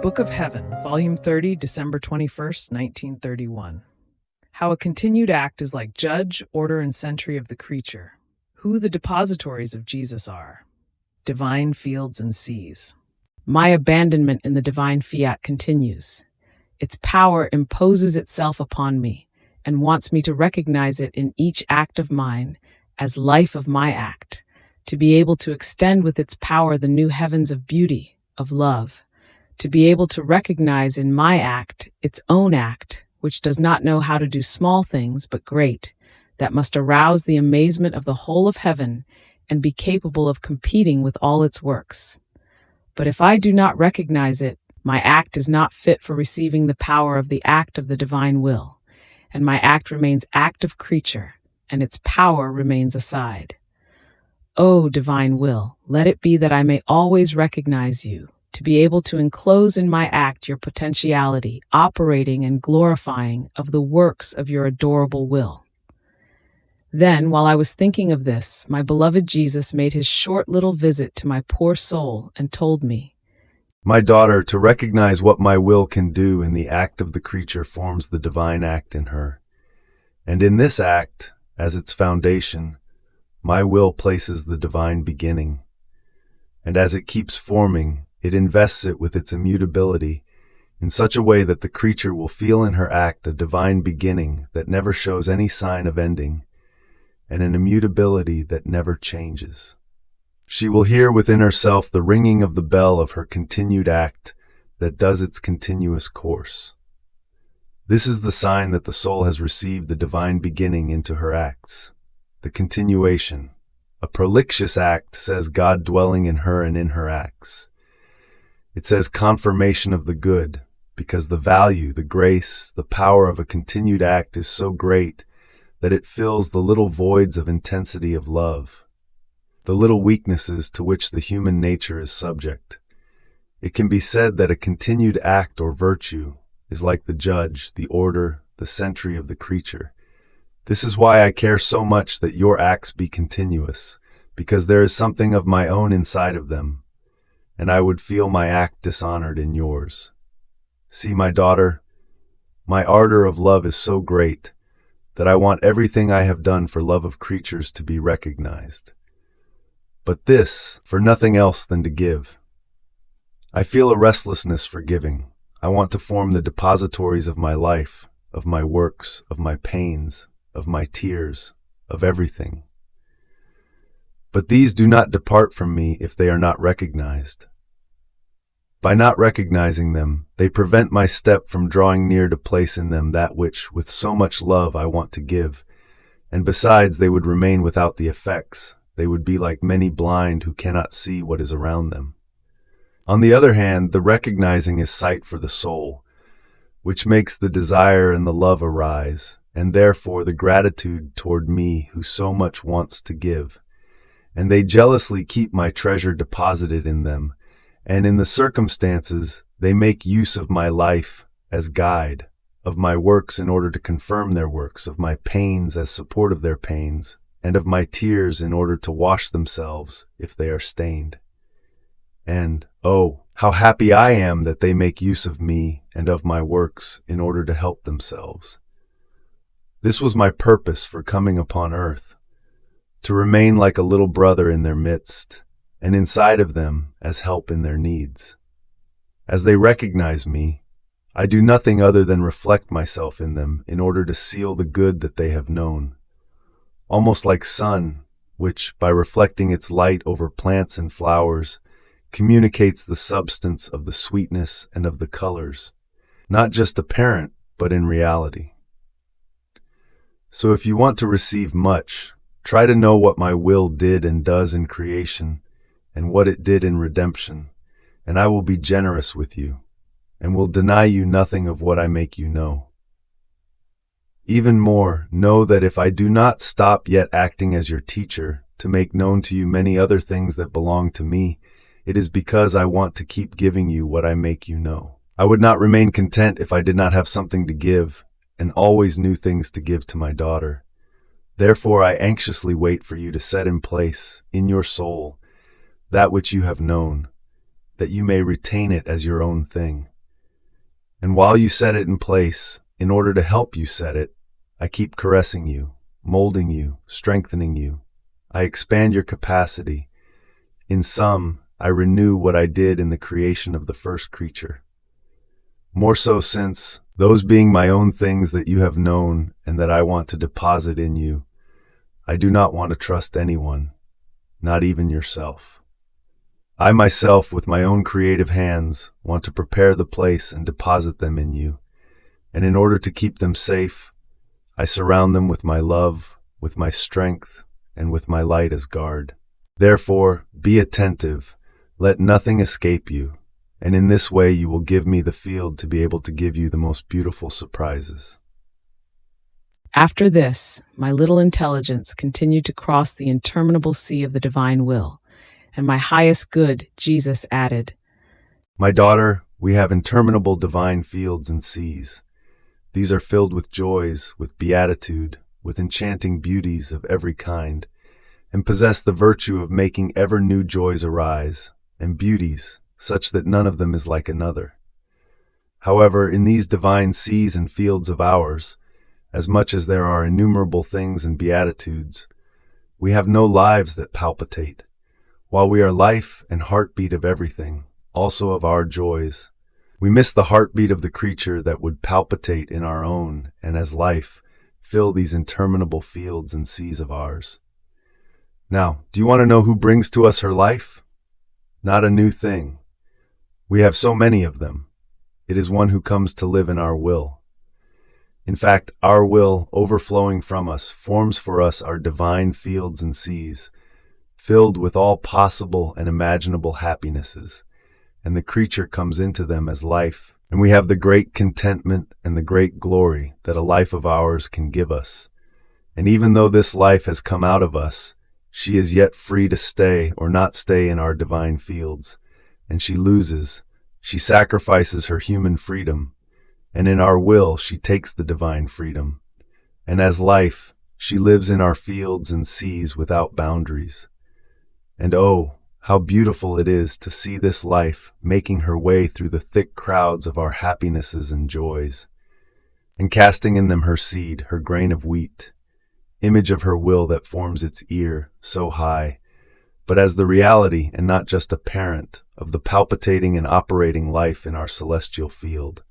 Book of Heaven, Volume 30, December 21st, 1931. How a continued act is like judge, order, and sentry of the creature. Who the depositories of Jesus are. Divine fields and seas. My abandonment in the divine fiat continues. Its power imposes itself upon me and wants me to recognize it in each act of mine as life of my act, to be able to extend with its power the new heavens of beauty, of love, to be able to recognize in my act its own act, which does not know how to do small things but great, that must arouse the amazement of the whole of heaven and be capable of competing with all its works. But if I do not recognize it, my act is not fit for receiving the power of the act of the divine will, and my act remains act of creature, and its power remains aside. O divine will, let it be that I may always recognize you, to be able to enclose in my act your potentiality, operating and glorifying of the works of your adorable will. Then, while I was thinking of this, my beloved Jesus made his short little visit to my poor soul and told me, "My daughter, to recognize what my will can do in the act of the creature forms the divine act in her. And in this act, as its foundation, my will places the divine beginning. And as it keeps forming, it invests it with its immutability in such a way that the creature will feel in her act a divine beginning that never shows any sign of ending, and an immutability that never changes. She will hear within herself the ringing of the bell of her continued act that does its continuous course. This is the sign that the soul has received the divine beginning into her acts, the continuation. A prolixious act says God dwelling in her and in her acts. It says confirmation of the good, because the value, the grace, the power of a continued act is so great that it fills the little voids of intensity of love, the little weaknesses to which the human nature is subject. It can be said that a continued act or virtue is like the judge, the order, the sentry of the creature. This is why I care so much that your acts be continuous, because there is something of my own inside of them, and I would feel my act dishonored in yours. See, my daughter, my ardor of love is so great that I want everything I have done for love of creatures to be recognized. But this, for nothing else than to give. I feel a restlessness for giving. I want to form the depositories of my life, of my works, of my pains, of my tears, of everything. But these do not depart from me if they are not recognized. By not recognizing them, they prevent my step from drawing near to place in them that which, with so much love, I want to give, and besides they would remain without the effects. They would be like many blind who cannot see what is around them. On the other hand, the recognizing is sight for the soul, which makes the desire and the love arise, and therefore the gratitude toward me who so much wants to give. And they jealously keep my treasure deposited in them, and in the circumstances they make use of my life as guide, of my works in order to confirm their works, of my pains as support of their pains, and of my tears in order to wash themselves if they are stained. And, oh, how happy I am that they make use of me and of my works in order to help themselves. This was my purpose for coming upon earth, to remain like a little brother in their midst, and inside of them as help in their needs. As they recognize me, I do nothing other than reflect myself in them in order to seal the good that they have known. Almost like sun, which, by reflecting its light over plants and flowers, communicates the substance of the sweetness and of the colors, not just apparent, but in reality. So if you want to receive much, try to know what my will did and does in creation, and what it did in redemption, and I will be generous with you, and will deny you nothing of what I make you know. Even more, know that if I do not stop yet acting as your teacher, to make known to you many other things that belong to me, it is because I want to keep giving you what I make you know. I would not remain content if I did not have something to give, and always new things to give to my daughter. Therefore I anxiously wait for you to set in place, in your soul, that which you have known, that you may retain it as your own thing. And while you set it in place, in order to help you set it, I keep caressing you, molding you, strengthening you. I expand your capacity. In sum, I renew what I did in the creation of the first creature. More so since, those being my own things that you have known and that I want to deposit in you, I do not want to trust anyone, not even yourself. I myself, with my own creative hands, want to prepare the place and deposit them in you. And in order to keep them safe, I surround them with my love, with my strength, and with my light as guard. Therefore, be attentive, let nothing escape you, and in this way you will give me the field to be able to give you the most beautiful surprises. After this, my little intelligence continued to cross the interminable sea of the divine will, and my highest good, Jesus, added, My daughter, we have interminable divine fields and seas. These are filled with joys, with beatitude, with enchanting beauties of every kind, and possess the virtue of making ever new joys arise, and beauties, such that none of them is like another. However, in these divine seas and fields of ours, as much as there are innumerable things and beatitudes, we have no lives that palpitate, while we are life and heartbeat of everything, also of our joys. We miss the heartbeat of the creature that would palpitate in our own, and as life, fill these interminable fields and seas of ours. Now, do you want to know who brings to us her life? Not a new thing. We have so many of them. It is one who comes to live in our will. In fact, our will, overflowing from us, forms for us our divine fields and seas, filled with all possible and imaginable happinesses, and the creature comes into them as life, and we have the great contentment and the great glory that a life of ours can give us. And even though this life has come out of us, she is yet free to stay or not stay in our divine fields, and she sacrifices her human freedom, and in our will she takes the divine freedom, and as life, she lives in our fields and seas without boundaries. And oh, how beautiful it is to see this life making her way through the thick crowds of our happinesses and joys, and casting in them her seed, her grain of wheat, image of her will that forms its ear so high, but as the reality and not just a parent of the palpitating and operating life in our celestial field.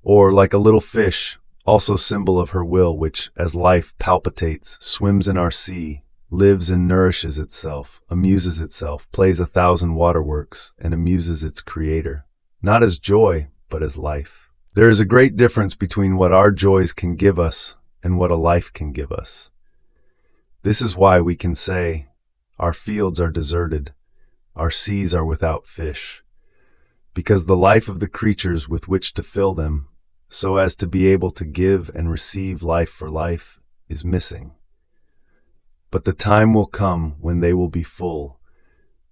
Or like a little fish, also symbol of her will, which, as life palpitates, swims in our sea, lives and nourishes itself, amuses itself, plays 1,000 waterworks, and amuses its creator, not as joy, but as life. There is a great difference between what our joys can give us and what a life can give us. This is why we can say, our fields are deserted, our seas are without fish, because the life of the creatures with which to fill them, so as to be able to give and receive life for life, is missing. But the time will come when they will be full,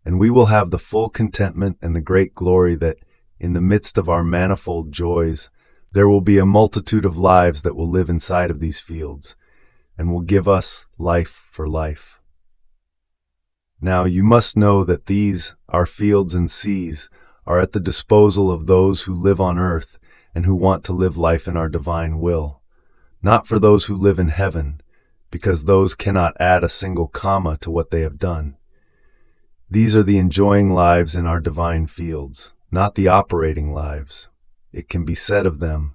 and we will have the full contentment and the great glory that, in the midst of our manifold joys, there will be a multitude of lives that will live inside of these fields, and will give us life for life. Now you must know that these, our fields and seas, are at the disposal of those who live on earth and who want to live life in our divine will, not for those who live in heaven, because those cannot add a single comma to what they have done. These are the enjoying lives in our divine fields, not the operating lives. It can be said of them,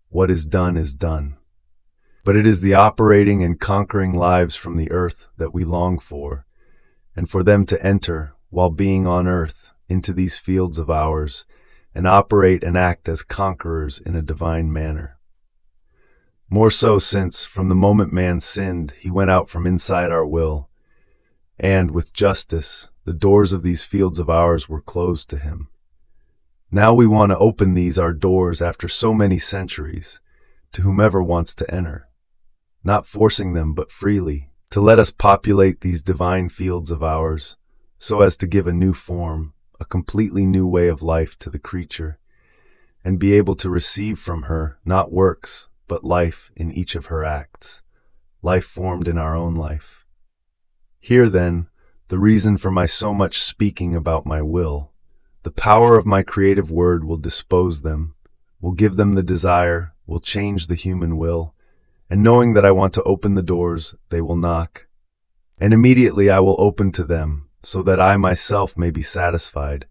what is done is done. But it is the operating and conquering lives from the earth that we long for, and for them to enter, while being on earth, into these fields of ours, and operate and act as conquerors in a divine manner. More so since, from the moment man sinned, he went out from inside our will, and, with justice, the doors of these fields of ours were closed to him. Now we want to open these our doors after so many centuries, to whomever wants to enter, not forcing them but freely, to let us populate these divine fields of ours, so as to give a new form, a completely new way of life to the creature, and be able to receive from her not works, but life in each of her acts, life formed in our own life. Here, then, the reason for my so much speaking about my will. The power of my creative word will dispose them, will give them the desire, will change the human will, and knowing that I want to open the doors, they will knock. And immediately I will open to them, so that I myself may be satisfied,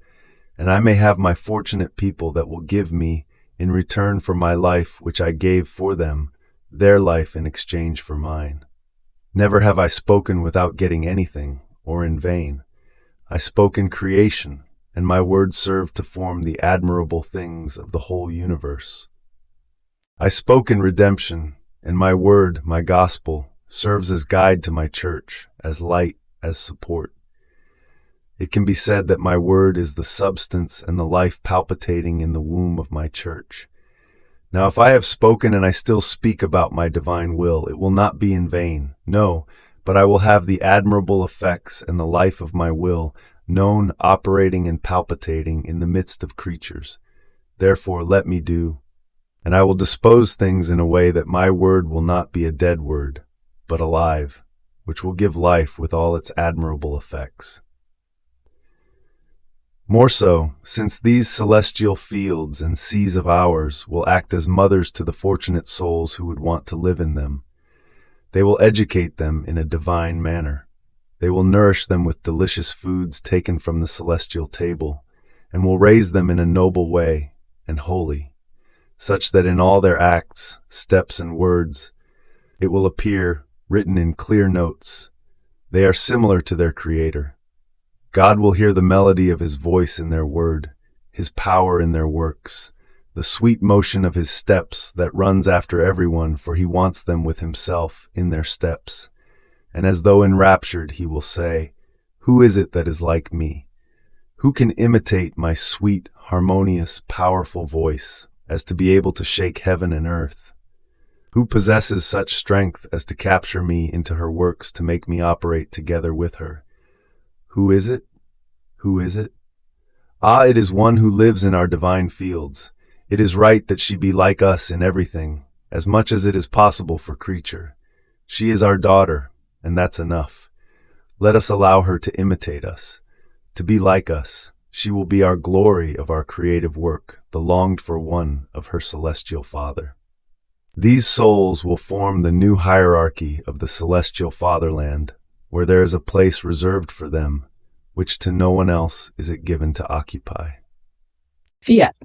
and I may have my fortunate people that will give me, in return for my life which I gave for them, their life in exchange for mine. Never have I spoken without getting anything, or in vain. I spoke in creation, and my words served to form the admirable things of the whole universe. I spoke in redemption, and my word, my gospel, serves as guide to my church, as light, as support. It can be said that my word is the substance and the life palpitating in the womb of my church. Now, if I have spoken and I still speak about my divine will, it will not be in vain. No, but I will have the admirable effects and the life of my will known, operating, and palpitating in the midst of creatures. Therefore, let me do, and I will dispose things in a way that my word will not be a dead word, but alive, which will give life with all its admirable effects. More so, since these celestial fields and seas of ours will act as mothers to the fortunate souls who would want to live in them. They will educate them in a divine manner. They will nourish them with delicious foods taken from the celestial table, and will raise them in a noble way and holy, such that in all their acts, steps, and words, it will appear, written in clear notes, they are similar to their Creator. God will hear the melody of His voice in their word, His power in their works, the sweet motion of His steps that runs after everyone, for He wants them with Himself in their steps. And as though enraptured, He will say, "Who is it that is like me? Who can imitate my sweet, harmonious, powerful voice, as to be able to shake heaven and earth? Who possesses such strength as to capture me into her works to make me operate together with her? Who is it? Who is it? Ah, it is one who lives in our divine fields. It is right that she be like us in everything, as much as it is possible for creature. She is our daughter, and that's enough. Let us allow her to imitate us, to be like us. She will be our glory of our creative work, the longed-for one of her celestial Father. These souls will form the new hierarchy of the celestial fatherland, where there is a place reserved for them, which to no one else is it given to occupy." Fiat.